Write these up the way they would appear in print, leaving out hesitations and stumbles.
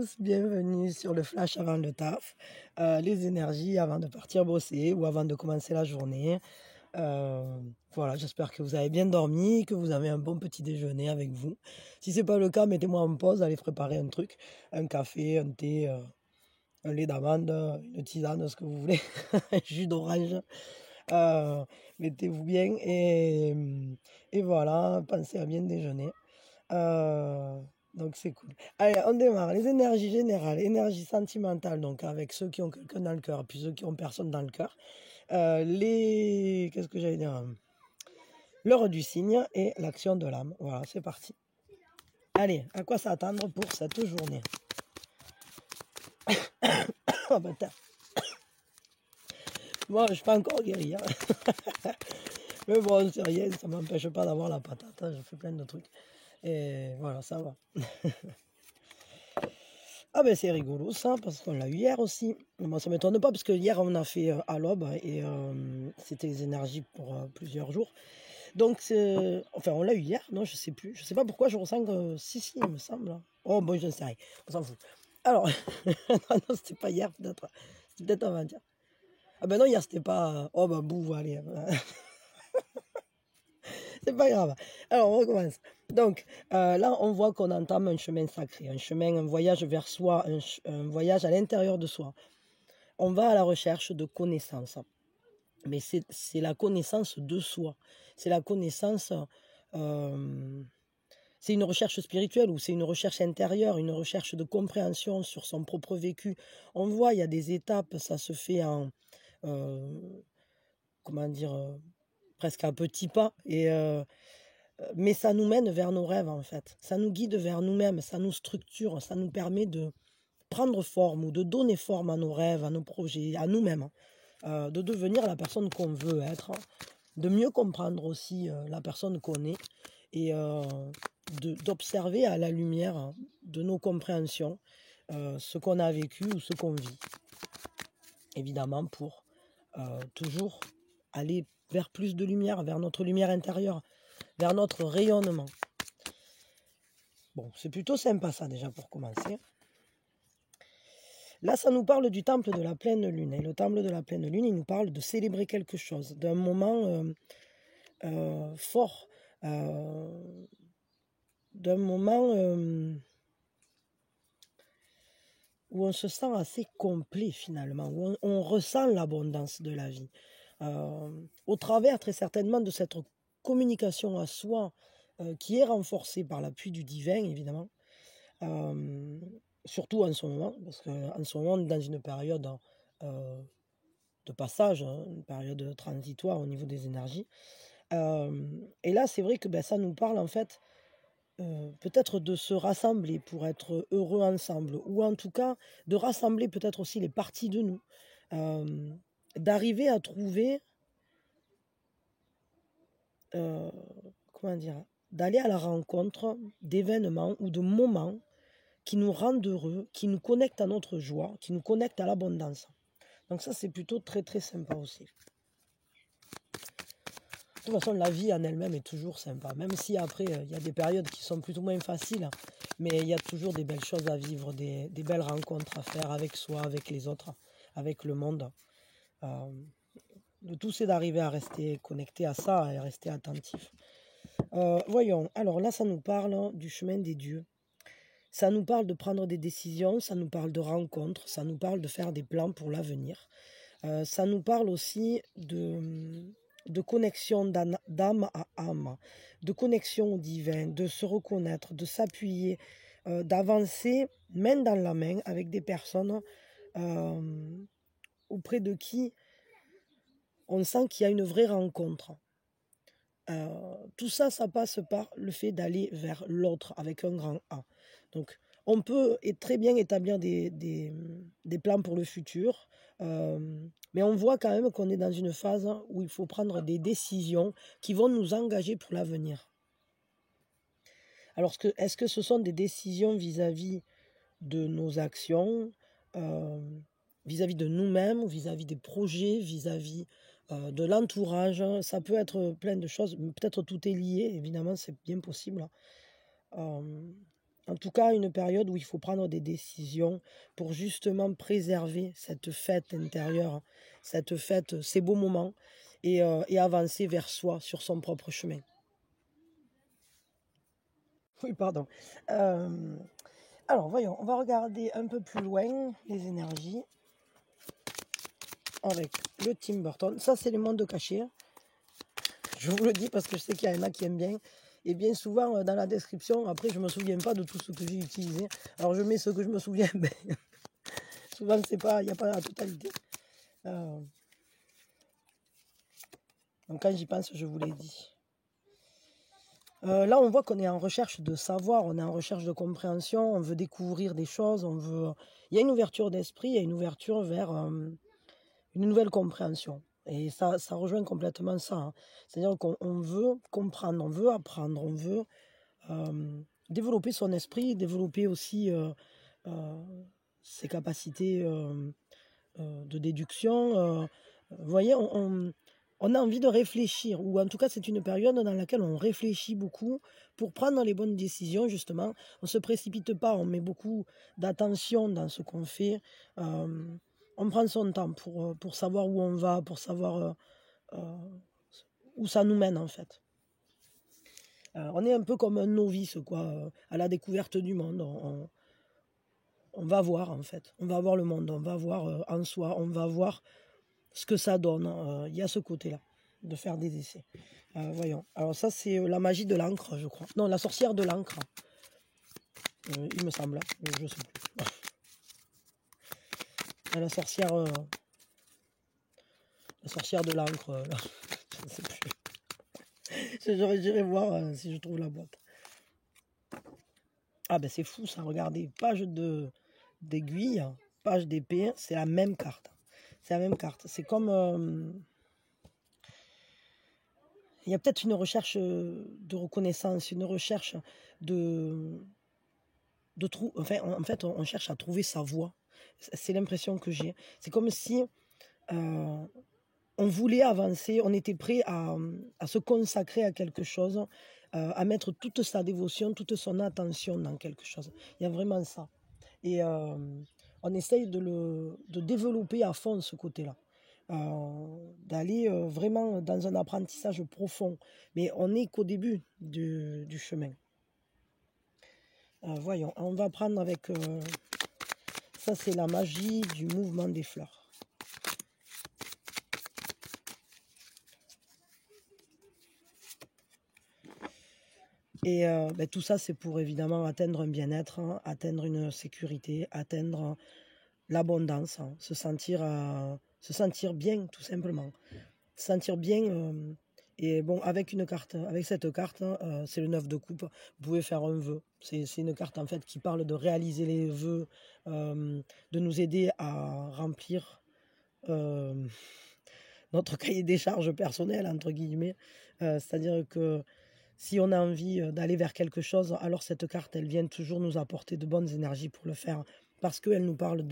tous, bienvenue sur le flash avant le taf, les énergies avant de partir bosser ou avant de commencer la journée. Voilà, j'espère que vous avez bien dormi, que vous avez un bon petit déjeuner avec vous. Si c'est pas le cas, mettez-moi en pause, allez préparer un truc, un café, un thé, un lait d'amande, une tisane, ce que vous voulez, un jus d'orange. Mettez-vous bien et voilà, pensez à bien déjeuner. Donc c'est cool. Allez, on démarre. Les énergies générales, énergie sentimentale, donc avec ceux qui ont quelqu'un dans le cœur, puis ceux qui ont personne dans le cœur. Qu'est-ce que j'allais dire? L'heure du signe et l'action de l'âme. Voilà, c'est parti. Allez, à quoi s'attendre pour cette journée? Oh putain. Moi, je suis pas encore guéri. Hein. Mais bon, c'est rien, ça m'empêche pas d'avoir la patate. Hein, je fais plein de trucs. Et voilà, ça va. Ah ben c'est rigolo ça, parce qu'on l'a eu hier aussi. Moi ça m'étonne pas, parce que hier on a fait à l'aube, et c'était les énergies pour plusieurs jours. Donc, enfin on l'a eu hier, non je sais plus. Je sais pas pourquoi je ressens que... Si, il me semble. Oh bon, je ne sais rien, on s'en fout. Alors, non, c'était pas hier peut-être. C'était peut-être avant-hier. Ah ben non, hier c'était pas... Oh ben bouh, allez. C'est pas grave. Alors, on recommence. Donc, là, on voit qu'on entame un chemin sacré, un voyage vers soi, un voyage à l'intérieur de soi. On va à la recherche de connaissances. Mais c'est la connaissance de soi. C'est la connaissance... c'est une recherche spirituelle ou c'est une recherche intérieure, une recherche de compréhension sur son propre vécu. On voit, il y a des étapes, ça se fait en... comment dire... presque à petits pas. Mais ça nous mène vers nos rêves, en fait. Ça nous guide vers nous-mêmes, ça nous structure, ça nous permet de prendre forme ou de donner forme à nos rêves, à nos projets, à nous-mêmes. De devenir la personne qu'on veut être, de mieux comprendre aussi la personne qu'on est et d'observer à la lumière de nos compréhensions ce qu'on a vécu ou ce qu'on vit. Évidemment, pour toujours aller vers plus de lumière, vers notre lumière intérieure, vers notre rayonnement. Bon, c'est plutôt sympa ça déjà pour commencer. Là, ça nous parle du temple de la pleine lune. Et le temple de la pleine lune, il nous parle de célébrer quelque chose, d'un moment fort, d'un moment où on se sent assez complet finalement, où on ressent l'abondance de la vie. Au travers très certainement de cette communication à soi qui est renforcée par l'appui du divin évidemment, surtout en ce moment, parce qu'en ce moment on est dans une période de passage, hein, une période transitoire au niveau des énergies. Et là c'est vrai que ça nous parle en fait peut-être de se rassembler pour être heureux ensemble, ou en tout cas de rassembler peut-être aussi les parties de nous, d'arriver à trouver, comment dire, d'aller à la rencontre d'événements ou de moments qui nous rendent heureux, qui nous connectent à notre joie, qui nous connectent à l'abondance. Donc ça c'est plutôt très très sympa aussi. De toute façon, la vie en elle-même est toujours sympa, même si après, il y a des périodes qui sont plus ou moins faciles, mais il y a toujours des belles choses à vivre, des belles rencontres à faire avec soi, avec les autres, avec le monde. Le tout, c'est d'arriver à rester connecté à ça et rester attentif. Voyons, alors là, ça nous parle du chemin des dieux. Ça nous parle de prendre des décisions, ça nous parle de rencontres, ça nous parle de faire des plans pour l'avenir. Ça nous parle aussi de connexion d'âme à âme, de connexion au divin, de se reconnaître, de s'appuyer, d'avancer main dans la main avec des personnes auprès de qui on sent qu'il y a une vraie rencontre. Tout ça, ça passe par le fait d'aller vers l'autre avec un grand A. Donc, on peut très bien établir des plans pour le futur, mais on voit quand même qu'on est dans une phase où il faut prendre des décisions qui vont nous engager pour l'avenir. Alors, est-ce que ce sont des décisions vis-à-vis de nos actions, vis-à-vis de nous-mêmes, vis-à-vis des projets, vis-à-vis de l'entourage? Ça peut être plein de choses, peut-être tout est lié, évidemment, c'est bien possible. En tout cas, une période où il faut prendre des décisions pour justement préserver cette fête intérieure, cette fête, ces beaux moments, et avancer vers soi sur son propre chemin. Oui, pardon. Alors, voyons, on va regarder un peu plus loin les énergies avec le Tim Burton. Ça, c'est les mondes cachés. Je vous le dis parce que je sais qu'il y en a qui aiment bien. Et bien souvent, dans la description, après, je ne me souviens pas de tout ce que j'ai utilisé. Alors, je mets ce que je me souviens, mais souvent, il n'y a pas la totalité. Donc, quand j'y pense, je vous l'ai dit. Là, on voit qu'on est en recherche de savoir, on est en recherche de compréhension, on veut découvrir des choses, il y a une ouverture d'esprit, il y a une ouverture vers une nouvelle compréhension. Et ça rejoint complètement ça, hein. C'est-à-dire qu'on veut comprendre, on veut apprendre, on veut développer son esprit, développer aussi ses capacités de déduction. Vous voyez, on a envie de réfléchir, ou en tout cas c'est une période dans laquelle on réfléchit beaucoup pour prendre les bonnes décisions, justement. On ne se précipite pas, on met beaucoup d'attention dans ce qu'on fait. On prend son temps pour savoir où on va, pour savoir où ça nous mène en fait. On est un peu comme un novice, quoi, à la découverte du monde. On va voir en fait, on va voir le monde, on va voir en soi, on va voir ce que ça donne. Il y a ce côté-là, de faire des essais. Voyons. Alors ça, c'est la magie de l'encre, je crois. Non, la sorcière de l'encre. Il me semble. Je ne sais plus. La sorcière de l'encre. Je ne sais plus. J'irai voir si je trouve la boîte. Ah ben c'est fou ça, regardez. Page d'aiguille, page d'épée, c'est la même carte. C'est la même carte. C'est comme... il y a peut-être une recherche de reconnaissance, une recherche enfin, en fait, on cherche à trouver sa voie. C'est l'impression que j'ai. C'est comme si on voulait avancer, on était prêt à se consacrer à quelque chose, à mettre toute sa dévotion, toute son attention dans quelque chose. Il y a vraiment ça. Et on essaye de développer à fond ce côté-là. D'aller vraiment dans un apprentissage profond. Mais on n'est qu'au début du chemin. Voyons, on va prendre avec... ça, c'est la magie du mouvement des fleurs. Et tout ça, c'est pour évidemment atteindre un bien-être, hein, atteindre une sécurité, atteindre l'abondance, hein, se sentir bien, tout simplement. Se sentir bien. Et bon, avec cette carte, c'est le 9 de coupe, vous pouvez faire un vœu. C'est une carte en fait qui parle de réaliser les vœux, de nous aider à remplir notre cahier des charges personnel, entre guillemets. C'est-à-dire que si on a envie d'aller vers quelque chose, alors cette carte, elle vient toujours nous apporter de bonnes énergies pour le faire, parce qu'elle nous parle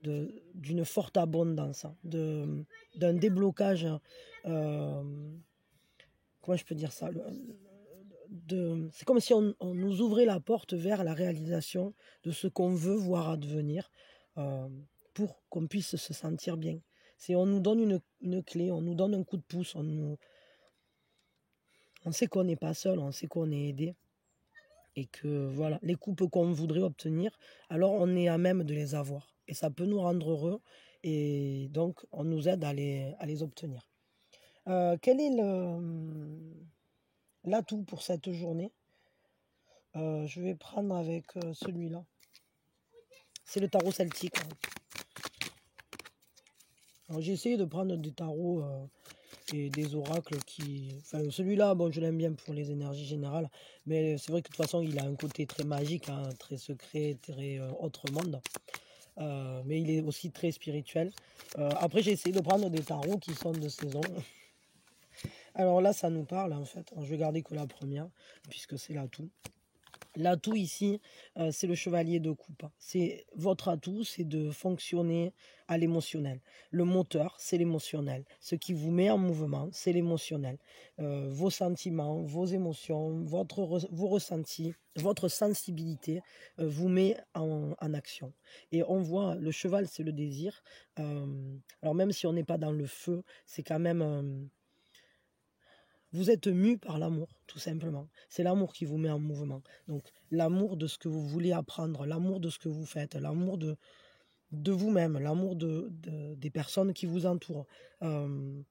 d'une forte abondance, d'un déblocage, comment je peux dire ça, c'est comme si on nous ouvrait la porte vers la réalisation de ce qu'on veut voir advenir, pour qu'on puisse se sentir bien. On nous donne une clé, on nous donne un coup de pouce, on sait qu'on n'est pas seul, on sait qu'on est aidé. Et que voilà, les coupes qu'on voudrait obtenir, alors on est à même de les avoir. Et ça peut nous rendre heureux. Et donc, on nous aide à les obtenir. Quel est l'atout pour cette journée? Je vais prendre avec celui-là. C'est le tarot celtique. J'ai essayé de prendre des tarots et des oracles Enfin, celui-là, bon, je l'aime bien pour les énergies générales, mais c'est vrai que de toute façon, il a un côté très magique, hein, très secret, très autre monde. Mais il est aussi très spirituel. Après, j'ai essayé de prendre des tarots qui sont de saison. Alors là, ça nous parle, en fait. Alors, je vais garder que la première, puisque c'est l'atout. L'atout ici, c'est le chevalier de coupe. C'est votre atout, c'est de fonctionner à l'émotionnel. Le moteur, c'est l'émotionnel. Ce qui vous met en mouvement, c'est l'émotionnel. Vos sentiments, vos émotions, vos ressentis, votre sensibilité vous met en action. Et on voit, le cheval, c'est le désir. Alors même si on n'est pas dans le feu, c'est quand même... vous êtes mu par l'amour, tout simplement. C'est l'amour qui vous met en mouvement. Donc, l'amour de ce que vous voulez apprendre, l'amour de ce que vous faites, l'amour de vous-même, l'amour des personnes qui vous entourent. Vous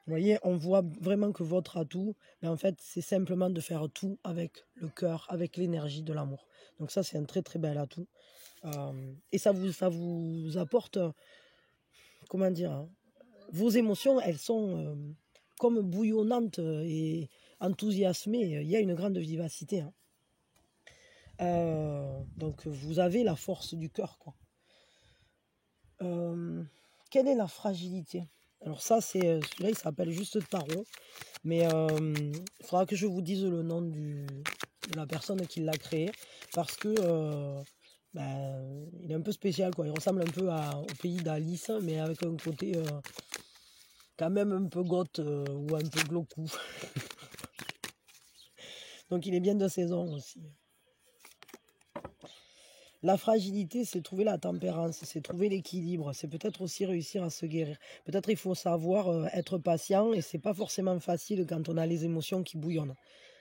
voyez, on voit vraiment que votre atout, mais en fait, c'est simplement de faire tout avec le cœur, avec l'énergie de l'amour. Donc ça, c'est un très très bel atout. Et ça vous apporte, comment dire, hein, vos émotions, elles sont comme bouillonnantes et enthousiasmées. Il y a une grande vivacité. Hein. Donc vous avez la force du cœur, quoi. Quelle est la fragilité? Alors ça, celui-là, il s'appelle juste tarot. Mais il faudra que je vous dise le nom de la personne qui l'a créé. Parce que il est un peu spécial, quoi. Il ressemble un peu au pays d'Alice, mais avec un côté quand même un peu goth ou un peu glaucou. Donc il est bien de saison aussi. La fragilité, c'est trouver la tempérance, c'est trouver l'équilibre, c'est peut-être aussi réussir à se guérir. Peut-être il faut savoir être patient et c'est pas forcément facile quand on a les émotions qui bouillonnent.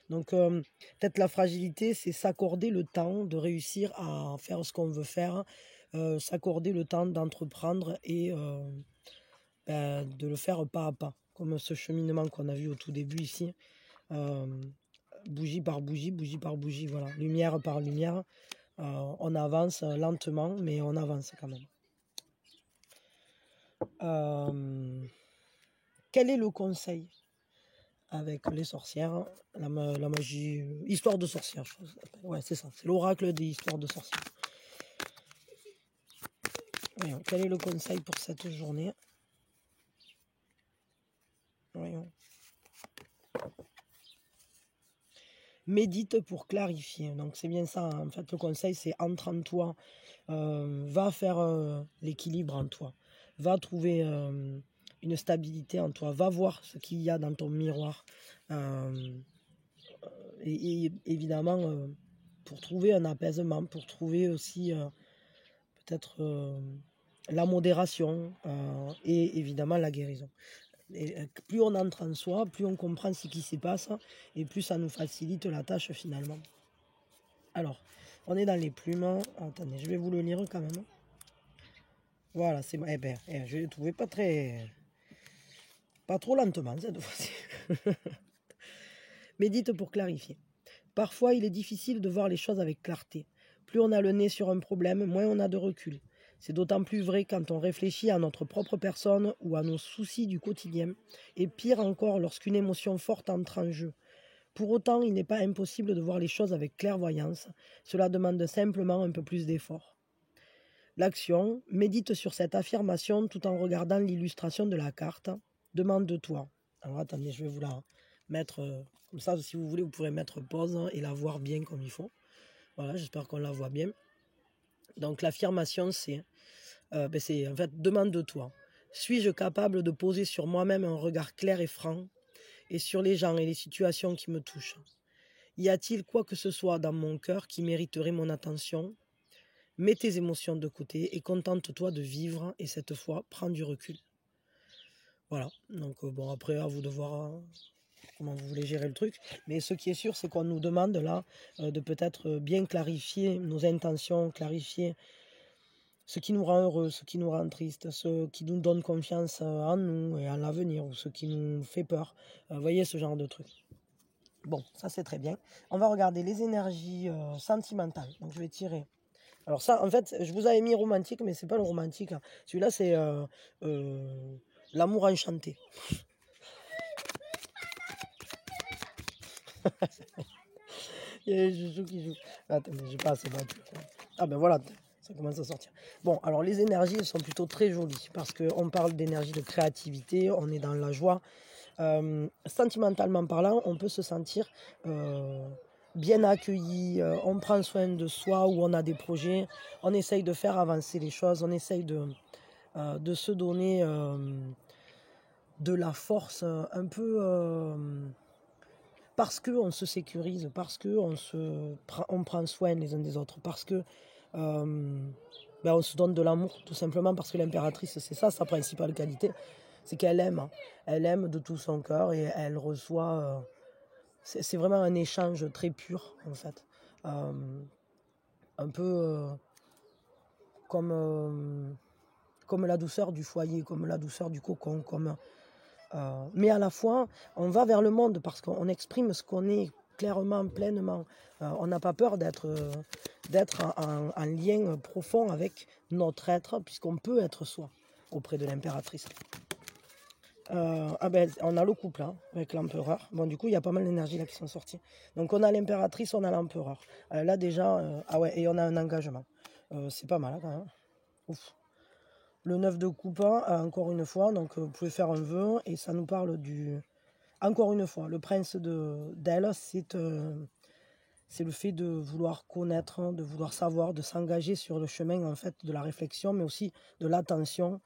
Donc peut-être la fragilité, c'est s'accorder le temps de réussir à faire ce qu'on veut faire, s'accorder le temps d'entreprendre et de le faire pas à pas, comme ce cheminement qu'on a vu au tout début ici. Bougie par bougie, bougie par bougie, voilà, lumière par lumière. On avance lentement, mais on avance quand même. Quel est le conseil avec les sorcières, la magie, histoire de sorcière, je pense. Ouais, c'est ça, c'est l'oracle des histoires de sorcières. Voyons, quel est le conseil pour cette journée? Voyons. Médite pour clarifier. Donc c'est bien ça, en fait, le conseil, c'est entre en toi, va faire l'équilibre en toi, va trouver une stabilité en toi, va voir ce qu'il y a dans ton miroir. Et évidemment, pour trouver un apaisement, pour trouver aussi peut-être la modération et évidemment la guérison. Et plus on entre en soi, plus on comprend ce qui s'y passe et plus ça nous facilite la tâche finalement. Alors, on est dans les plumes. Attendez, je vais vous le lire quand même. Voilà, c'est eh ben, je l'ai trouvé pas trop lentement cette fois-ci. Médite pour clarifier. Parfois, il est difficile de voir les choses avec clarté. Plus on a le nez sur un problème, moins on a de recul. C'est d'autant plus vrai quand on réfléchit à notre propre personne ou à nos soucis du quotidien, et pire encore lorsqu'une émotion forte entre en jeu. Pour autant, il n'est pas impossible de voir les choses avec clairvoyance, cela demande simplement un peu plus d'effort. L'action, médite sur cette affirmation tout en regardant l'illustration de la carte. Demande-toi. Alors attendez, je vais vous la mettre comme ça, si vous voulez, vous pourrez mettre pause et la voir bien comme il faut. Voilà, j'espère qu'on la voit bien. Donc l'affirmation, c'est en fait, demande-toi. Suis-je capable de poser sur moi-même un regard clair et franc et sur les gens et les situations qui me touchent? Y a-t-il quoi que ce soit dans mon cœur qui mériterait mon attention? Mets tes émotions de côté et contente-toi de vivre et cette fois, prends du recul. Voilà, donc bon, après, à vous de voir comment vous voulez gérer le truc. Mais ce qui est sûr, c'est qu'on nous demande là de peut-être bien clarifier nos intentions, clarifier ce qui nous rend heureux, ce qui nous rend triste, ce qui nous donne confiance en nous et en l'avenir, ou ce qui nous fait peur. Vous voyez, ce genre de truc. Bon, ça c'est très bien. On va regarder les énergies sentimentales. Donc je vais tirer. Alors ça, en fait, je vous avais mis romantique, mais c'est pas le romantique. Là. Celui-là, c'est l'amour enchanté. Il y a les joujoux qui jouent. Attendez, j'ai pas assez battu. Ah ben voilà, ça commence à sortir. Bon, alors les énergies, elles sont plutôt très jolies parce qu'on parle d'énergie de créativité, on est dans la joie. Sentimentalement parlant, on peut se sentir bien accueilli, on prend soin de soi où on a des projets, on essaye de faire avancer les choses, on essaye de se donner de la force un peu parce qu'on se sécurise, parce qu'on prend soin les uns des autres, parce que on se donne de l'amour, tout simplement parce que l'impératrice, c'est ça sa principale qualité, c'est qu'elle aime. Elle aime de tout son cœur et elle reçoit. C'est vraiment un échange très pur, en fait. Euh, un peu comme la douceur du foyer, comme la douceur du cocon. Mais à la fois, on va vers le monde parce qu'on exprime ce qu'on est clairement, pleinement. On n'a pas peur d'être en lien profond avec notre être, puisqu'on peut être soi auprès de l'impératrice. On a le couple avec l'empereur. Bon, du coup, il y a pas mal d'énergie là qui sont sorties. Donc, on a l'impératrice, on a l'empereur. Là, déjà, et on a un engagement. C'est pas mal, quand même. Ouf. Le 9 de coupe, encore une fois, donc vous pouvez faire un vœu, et ça nous parle du... Encore une fois, le prince d'elle, c'est le fait de vouloir connaître, de vouloir savoir, de s'engager sur le chemin, en fait, de la réflexion, mais aussi de l'attention.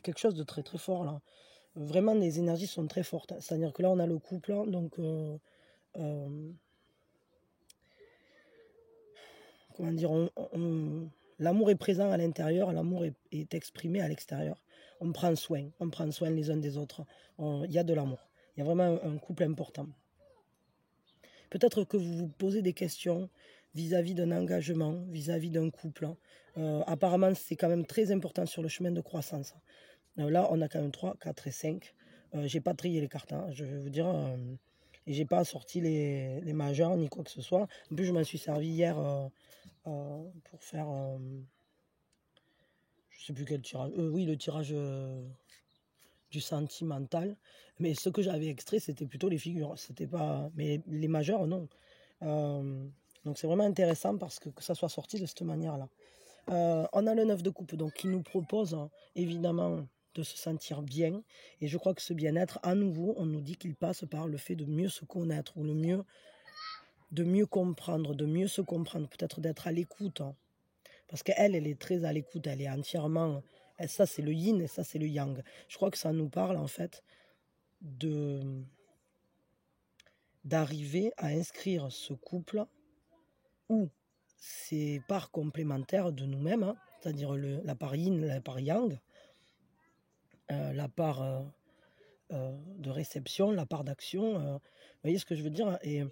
Quelque chose de très très fort là. Vraiment, les énergies sont très fortes. C'est-à-dire que là, on a le couple, donc comment dire, l'amour est présent à l'intérieur, l'amour est exprimé à l'extérieur. On prend soin les uns des autres. Il y a de l'amour. Il y a vraiment un couple important. Peut-être que vous vous posez des questions vis-à-vis d'un engagement, vis-à-vis d'un couple. Apparemment, c'est quand même très important sur le chemin de croissance. Là, on a quand même 3, 4 et 5. J'ai pas trié les cartes, je vais vous dire. Et j'ai pas sorti les majeurs ni quoi que ce soit. En plus, je m'en suis servi hier pour faire... je sais plus quel tirage. Oui, le tirage du sentimental. Mais ce que j'avais extrait, c'était plutôt les figures. C'était pas... Mais les majeurs, non. Donc c'est vraiment intéressant parce que ça soit sorti de cette manière-là. On a le 9 de coupe, donc qui nous propose évidemment de se sentir bien. Et je crois que ce bien-être, à nouveau, on nous dit qu'il passe par le fait de mieux se connaître ou de mieux comprendre, de mieux se comprendre, peut-être d'être à l'écoute. Parce qu'elle, elle est très à l'écoute, elle est entièrement... Ça, c'est le yin et ça, c'est le yang. Je crois que ça nous parle, en fait, d'arriver à inscrire ce couple où ces parts complémentaires de nous-mêmes, c'est-à-dire la part yin, la part yang, la part de réception, la part d'action. Vous voyez ce que je veux dire? Et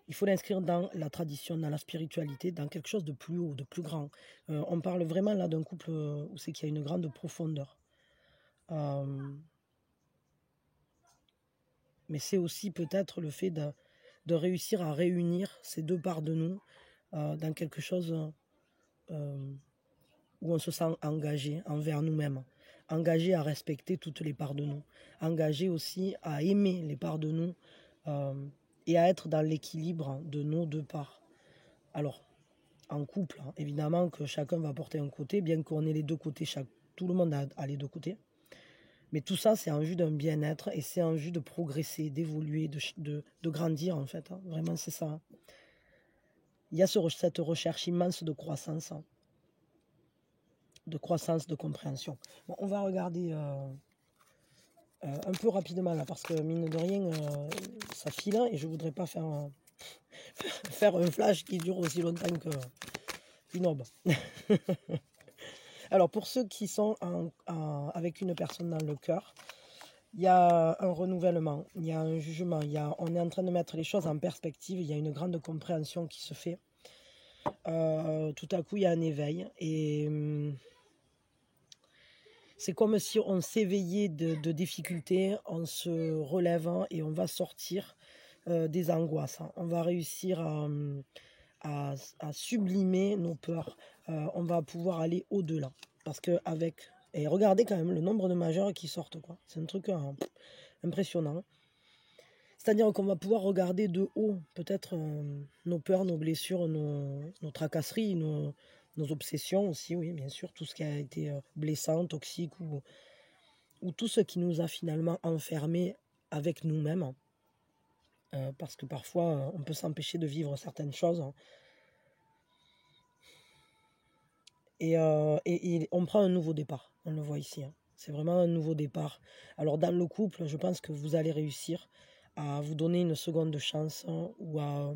il faut l'inscrire dans la tradition, dans la spiritualité, dans quelque chose de plus haut, de plus grand. On parle vraiment là d'un couple où c'est qu'il y a une grande profondeur. Mais c'est aussi peut-être le fait de réussir à réunir ces deux parts de nous dans quelque chose où on se sent engagé envers nous-mêmes, engagé à respecter toutes les parts de nous, engagé aussi à aimer les parts de nous et à être dans l'équilibre de nos deux parts. Alors, en couple, évidemment que chacun va porter un côté, bien qu'on ait les deux côtés, tout le monde a les deux côtés. Mais tout ça, c'est en vue d'un bien-être et c'est en vue de progresser, d'évoluer, de grandir en fait. Vraiment, c'est ça. Il y a cette recherche immense de croissance, de compréhension. Bon, on va regarder un peu rapidement là, parce que mine de rien, ça file et je voudrais pas faire, faire un flash qui dure aussi longtemps qu'une aube. Alors, pour ceux qui sont avec une personne dans le cœur, il y a un renouvellement, il y a un jugement, on est en train de mettre les choses en perspective, il y a une grande compréhension qui se fait. Tout à coup, il y a un éveil et c'est comme si on s'éveillait de difficultés, on se relève et on va sortir des angoisses. On va réussir à sublimer nos peurs. On va pouvoir aller au-delà. Parce que et regardez quand même le nombre de majeurs qui sortent, quoi. C'est un truc impressionnant. C'est-à-dire qu'on va pouvoir regarder de haut peut-être nos peurs, nos blessures, nos tracasseries, nos obsessions aussi, oui, bien sûr, tout ce qui a été blessant, toxique ou tout ce qui nous a finalement enfermés avec nous-mêmes. parce que parfois, on peut s'empêcher de vivre certaines choses. Et on prend un nouveau départ, on le voit ici. C'est vraiment un nouveau départ. Alors dans le couple, je pense que vous allez réussir à vous donner une seconde chance, ou à...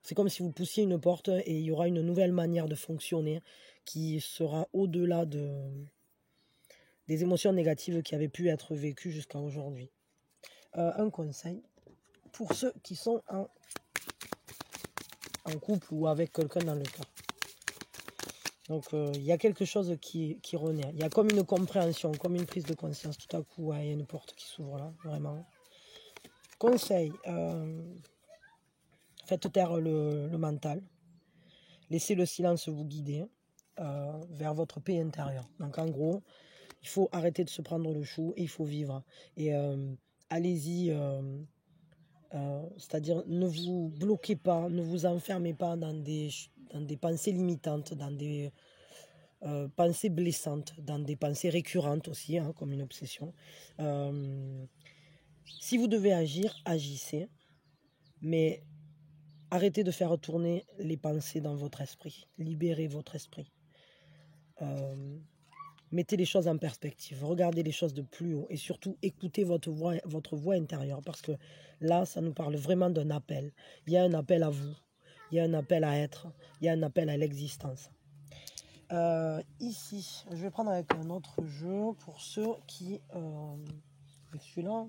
C'est comme si vous poussiez une porte et il y aura une nouvelle manière de fonctionner qui sera au-delà des émotions négatives qui avaient pu être vécues jusqu'à aujourd'hui. Un conseil pour ceux qui sont en couple ou avec quelqu'un dans le cœur. Donc il y a quelque chose qui renaît. Il y a comme une compréhension, comme une prise de conscience. Tout à coup, il y a une porte qui s'ouvre là, vraiment. Conseil, faites taire le mental. Laissez le silence vous guider vers votre paix intérieure. Donc en gros, il faut arrêter de se prendre le chou et il faut vivre. Et allez-y, c'est-à-dire ne vous bloquez pas, ne vous enfermez pas dans des pensées limitantes, dans des pensées blessantes, dans des pensées récurrentes aussi, comme une obsession. Si vous devez agir, agissez, mais arrêtez de faire tourner les pensées dans votre esprit. Libérez votre esprit. Mettez les choses en perspective. Regardez les choses de plus haut. Et surtout, écoutez votre voix intérieure. Parce que là, ça nous parle vraiment d'un appel. Il y a un appel à vous. Il y a un appel à être. Il y a un appel à l'existence. Ici, je vais prendre avec un autre jeu pour ceux qui... avec celui-là.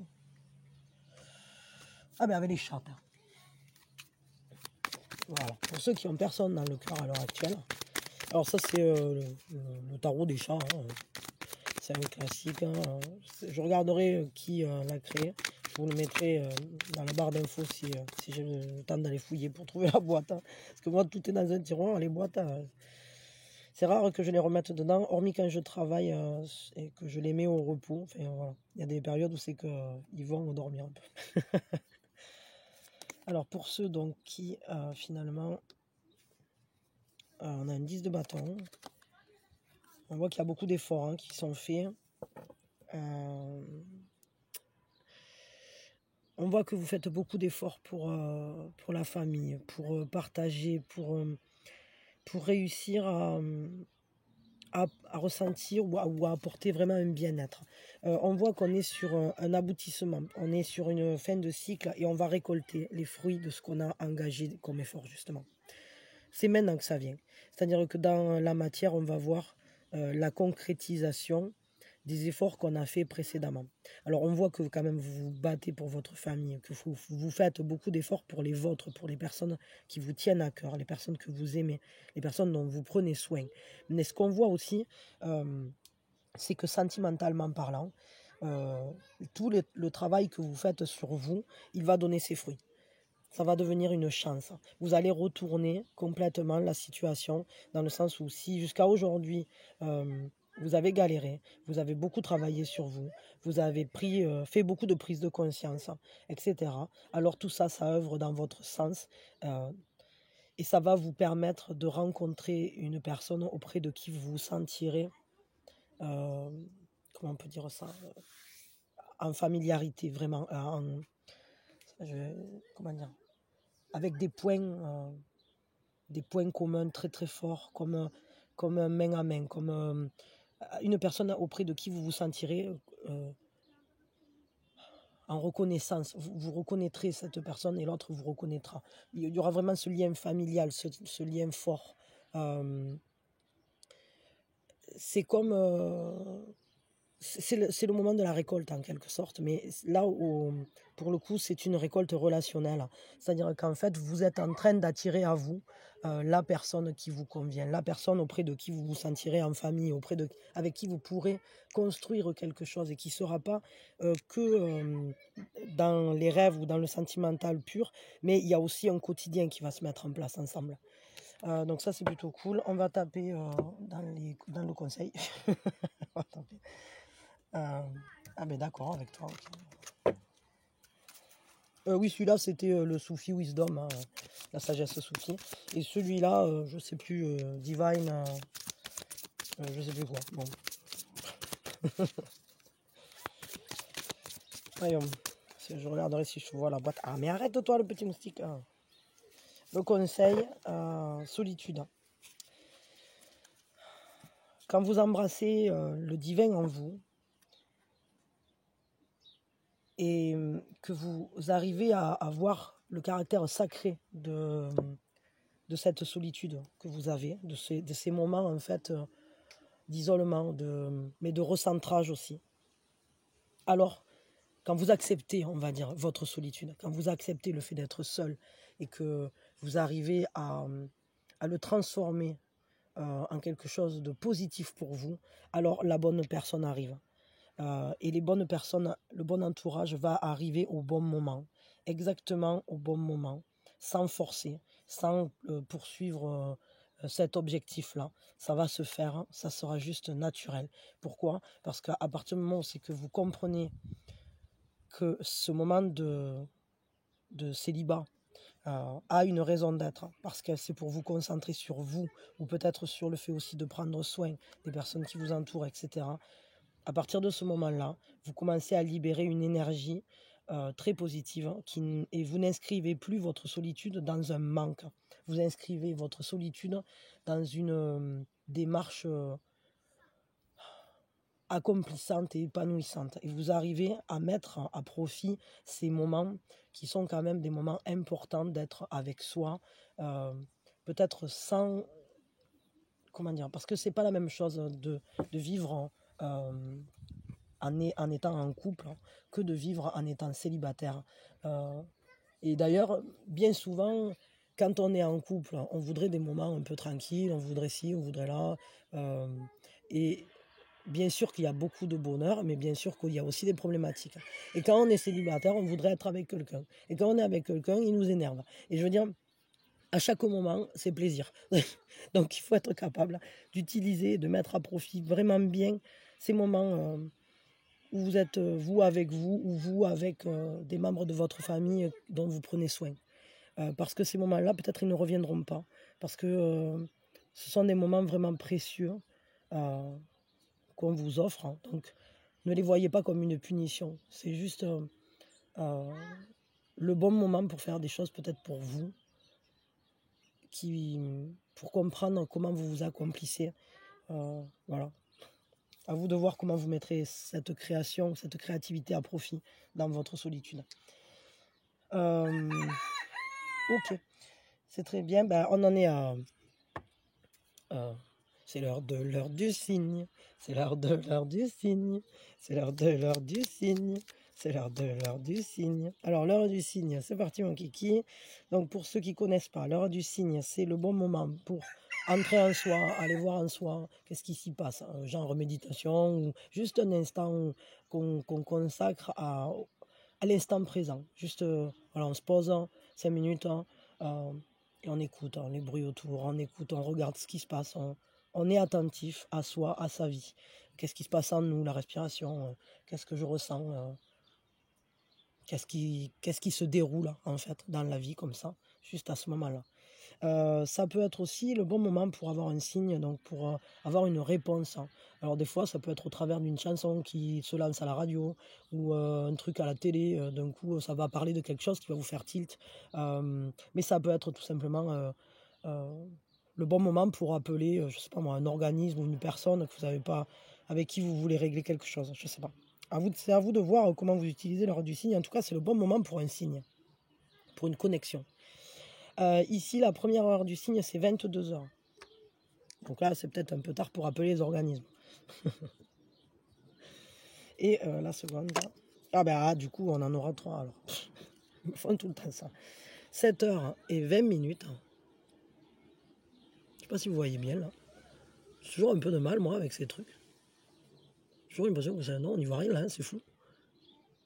Ah ben avec les chats. Voilà. Pour ceux qui ont personne dans le cœur à l'heure actuelle. Alors ça c'est le tarot des chats. C'est un classique. Je regarderai qui l'a créé. Je vous le mettrai dans la barre d'infos si j'ai le temps d'aller fouiller pour trouver la boîte. Parce que moi tout est dans un tiroir. Les boîtes, c'est rare que je les remette dedans. Hormis quand je travaille et que je les mets au repos. Enfin, voilà. Il y a des périodes où c'est qu'ils vont dormir un peu. Alors pour ceux donc qui finalement on a un 10 de bâton, on voit qu'il y a beaucoup d'efforts qui sont faits. On voit que vous faites beaucoup d'efforts pour la famille, pour partager, pour réussir à ressentir ou à apporter vraiment un bien-être. On voit qu'on est sur un aboutissement, on est sur une fin de cycle et on va récolter les fruits de ce qu'on a engagé comme effort justement. C'est maintenant que ça vient. C'est-à-dire que dans la matière, on va voir la concrétisation des efforts qu'on a fait précédemment. Alors on voit que quand même vous vous battez pour votre famille, que vous faites beaucoup d'efforts pour les vôtres, pour les personnes qui vous tiennent à cœur, les personnes que vous aimez, les personnes dont vous prenez soin. Mais ce qu'on voit aussi, c'est que sentimentalement parlant, tout le travail que vous faites sur vous, il va donner ses fruits. Ça va devenir une chance. Vous allez retourner complètement la situation dans le sens où si jusqu'à aujourd'hui, vous avez galéré, vous avez beaucoup travaillé sur vous, vous avez fait beaucoup de prises de conscience, etc. Alors tout ça, ça œuvre dans votre sens et ça va vous permettre de rencontrer une personne auprès de qui vous vous sentirez, comment on peut dire ça, en familiarité, vraiment, comment dire, avec des points communs très très forts, comme un main à main, comme une personne auprès de qui vous vous sentirez en reconnaissance. Vous reconnaîtrez cette personne et l'autre vous reconnaîtra. Il y aura vraiment ce lien familial, ce lien fort. C'est comme... c'est le moment de la récolte en quelque sorte, mais là où, pour le coup, c'est une récolte relationnelle. C'est-à-dire qu'en fait, vous êtes en train d'attirer à vous la personne qui vous convient, la personne auprès de qui vous vous sentirez en famille, avec qui vous pourrez construire quelque chose et qui ne sera pas que dans les rêves ou dans le sentimental pur, mais il y a aussi un quotidien qui va se mettre en place ensemble. Donc ça, c'est plutôt cool. On va taper dans le conseil. On va taper. Ah ben d'accord avec toi. Okay. Oui, celui-là c'était le Soufi Wisdom, la sagesse Soufi. Et celui-là, je sais plus, Divine, je sais plus quoi. Bon. Allez, je regarderai si je vois la boîte. Ah, mais arrête-toi, le petit moustique. Hein. Le conseil, solitude. Quand vous embrassez le divin en vous et que vous arrivez à voir le caractère sacré de cette solitude que vous avez, de ces moments en fait d'isolement, mais de recentrage aussi. Alors, quand vous acceptez, on va dire, votre solitude, quand vous acceptez le fait d'être seul et que vous arrivez à le transformer en quelque chose de positif pour vous, alors la bonne personne arrive. Et les bonnes personnes, le bon entourage va arriver au bon moment, exactement au bon moment, sans forcer, sans poursuivre cet objectif-là. Ça va se faire, hein, ça sera juste naturel. Pourquoi? Parce qu'à partir du moment où c'est que vous comprenez que ce moment de célibat a une raison d'être, parce que c'est pour vous concentrer sur vous, ou peut-être sur le fait aussi de prendre soin des personnes qui vous entourent, etc. À partir de ce moment-là, vous commencez à libérer une énergie très positive et vous n'inscrivez plus votre solitude dans un manque. Vous inscrivez votre solitude dans une démarche accomplissante et épanouissante. Et vous arrivez à mettre à profit ces moments qui sont quand même des moments importants d'être avec soi, peut-être sans... Comment dire? Parce que c'est pas la même chose de vivre en étant en couple que de vivre en étant célibataire. Et d'ailleurs, bien souvent, quand on est en couple, on voudrait des moments un peu tranquilles, on voudrait ci, on voudrait là. Et bien sûr qu'il y a beaucoup de bonheur, mais bien sûr qu'il y a aussi des problématiques. Et quand on est célibataire, on voudrait être avec quelqu'un. Et quand on est avec quelqu'un, il nous énerve. Et je veux dire, à chaque moment, c'est plaisir. Donc il faut être capable d'utiliser, de mettre à profit vraiment bien ces moments où vous êtes vous avec vous, ou vous avec des membres de votre famille dont vous prenez soin. Parce que ces moments-là, peut-être ils ne reviendront pas. Parce que ce sont des moments vraiment précieux qu'on vous offre. Hein. Donc, ne les voyez pas comme une punition. C'est juste le bon moment pour faire des choses peut-être pour vous, pour comprendre comment vous vous accomplissez. Voilà. À vous de voir comment vous mettrez cette création, cette créativité à profit dans votre solitude. Ok, c'est très bien. Ben, on en est à... c'est l'heure du cygne. C'est l'heure du cygne. C'est l'heure du cygne. C'est l'heure du cygne. Alors, l'heure du cygne, c'est parti mon kiki. Donc, pour ceux qui ne connaissent pas, l'heure du cygne, c'est le bon moment pour entrer en soi, aller voir en soi qu'est-ce qui s'y passe. Genre méditation ou juste un instant qu'on consacre à l'instant présent. Juste, voilà, on se pose 5 minutes et on écoute les bruits autour, on écoute, on regarde ce qui se passe, on est attentif à soi, à sa vie. Qu'est-ce qui se passe en nous, la respiration, qu'est-ce que je ressens, qu'est-ce qui se déroule en fait dans la vie comme ça, juste à ce moment-là. Ça peut être aussi le bon moment pour avoir un signe, donc pour avoir une réponse. Hein. Alors des fois, ça peut être au travers d'une chanson qui se lance à la radio ou un truc à la télé. D'un coup, ça va parler de quelque chose qui va vous faire tilt. Mais ça peut être tout simplement le bon moment pour appeler, je sais pas moi, un organisme ou une personne que vous n'avez pas, avec qui vous voulez régler quelque chose. Je sais pas. C'est à vous de voir comment vous utilisez l'heure du signe. En tout cas, c'est le bon moment pour un signe, pour une connexion. Ici, la première heure du signe, c'est 22 heures. Donc là, c'est peut-être un peu tard pour appeler les organismes. Et la seconde... du coup, on en aura 3 alors. Ils me font tout le temps ça. 7h20. Je sais pas si vous voyez bien là. J'ai toujours un peu de mal, moi, avec ces trucs. J'ai toujours l'impression que non, on n'y voit rien là, c'est fou.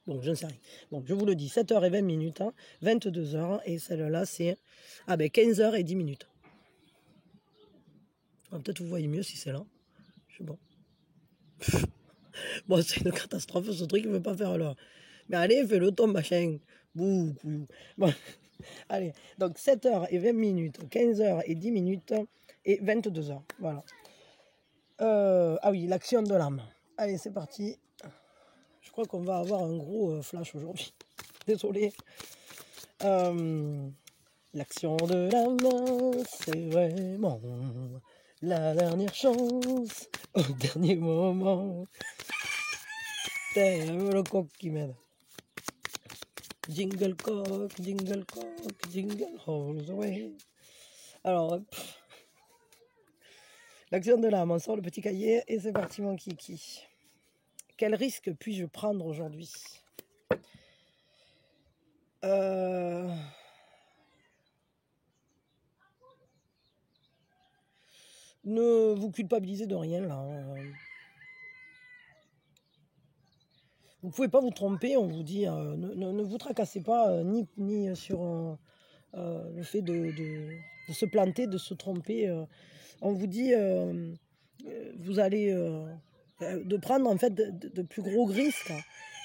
Bon, je ne sais rien. Bon, je vous le dis, 7h20, 22h, et celle-là, c'est 15h10. Peut-être vous voyez mieux si c'est là. Je sais pas. Bon, c'est une catastrophe ce truc, il ne veut pas faire là. Mais allez, fais-le ton machin. Bouh, couillou. Bon, allez, donc 7h20, 15h10 et 22h. Voilà. Ah oui, l'action de l'âme. Allez, c'est parti. Je crois qu'on va avoir un gros flash aujourd'hui. Désolée. L'action de la main, c'est vraiment la dernière chance. Au dernier moment, c'est le coq qui m'aide. Jingle cock, jingle all the way. Alors, l'action de l'âme, on sort le petit cahier et c'est parti mon kiki. Quel risque puis-je prendre aujourd'hui? Ne vous culpabilisez de rien là. Vous ne pouvez pas vous tromper, on vous dit, ne vous tracassez pas ni sur le fait de se planter, de se tromper. On vous dit, vous allez de prendre en fait de plus gros risques,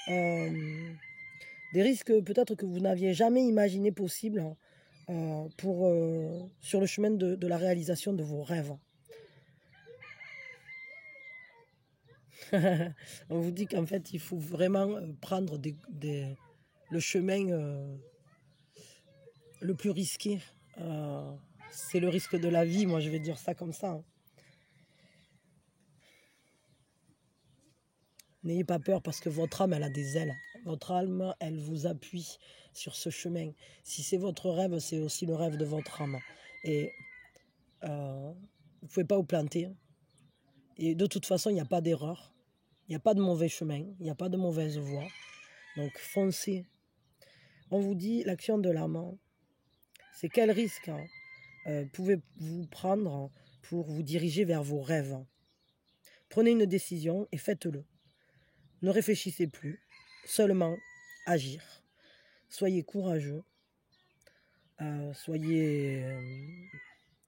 des risques peut-être que vous n'aviez jamais imaginé possibles sur le chemin de la réalisation de vos rêves. On vous dit qu'en fait, il faut vraiment prendre le chemin le plus risqué. C'est le risque de la vie, moi je vais dire ça comme ça. N'ayez pas peur parce que votre âme, elle a des ailes. Votre âme, elle vous appuie sur ce chemin. Si c'est votre rêve, c'est aussi le rêve de votre âme. Et vous ne pouvez pas vous planter. Et de toute façon, il n'y a pas d'erreur. Il n'y a pas de mauvais chemin. Il n'y a pas de mauvaise voie. Donc foncez. On vous dit, l'action de l'âme, c'est quel risque pouvez-vous prendre pour vous diriger vers vos rêves. Prenez une décision et faites-le. Ne réfléchissez plus, seulement agir. Soyez courageux, soyez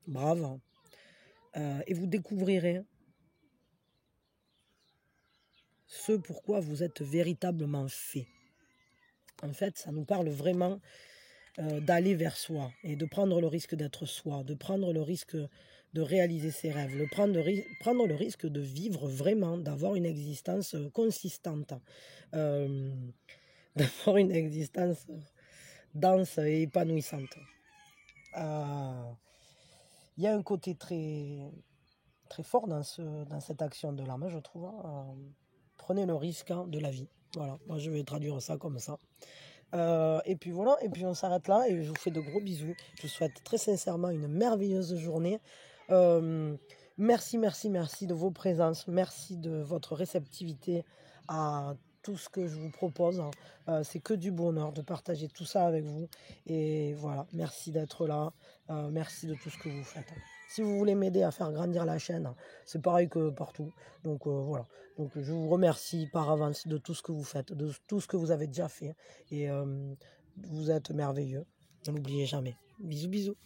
brave, et vous découvrirez ce pourquoi vous êtes véritablement fait. En fait, ça nous parle vraiment d'aller vers soi et de prendre le risque d'être soi, de prendre le risque de réaliser ses rêves, prendre le risque de vivre vraiment, d'avoir une existence consistante, d'avoir une existence dense et épanouissante. Il y a un côté très, très fort dans cette action de l'âme, je trouve. Prenez le risque de la vie. Voilà, moi je vais traduire ça comme ça. Et puis voilà, et puis on s'arrête là et je vous fais de gros bisous. Je vous souhaite très sincèrement une merveilleuse journée. Merci de vos présences, merci de votre réceptivité à tout ce que je vous propose. C'est que du bonheur de partager tout ça avec vous. Et voilà, merci d'être là, merci de tout ce que vous faites. Si vous voulez m'aider à faire grandir la chaîne, c'est pareil que partout. Donc voilà. Donc je vous remercie par avance de tout ce que vous faites, de tout ce que vous avez déjà fait. Et vous êtes merveilleux. Ne l'oubliez jamais. Bisous, bisous.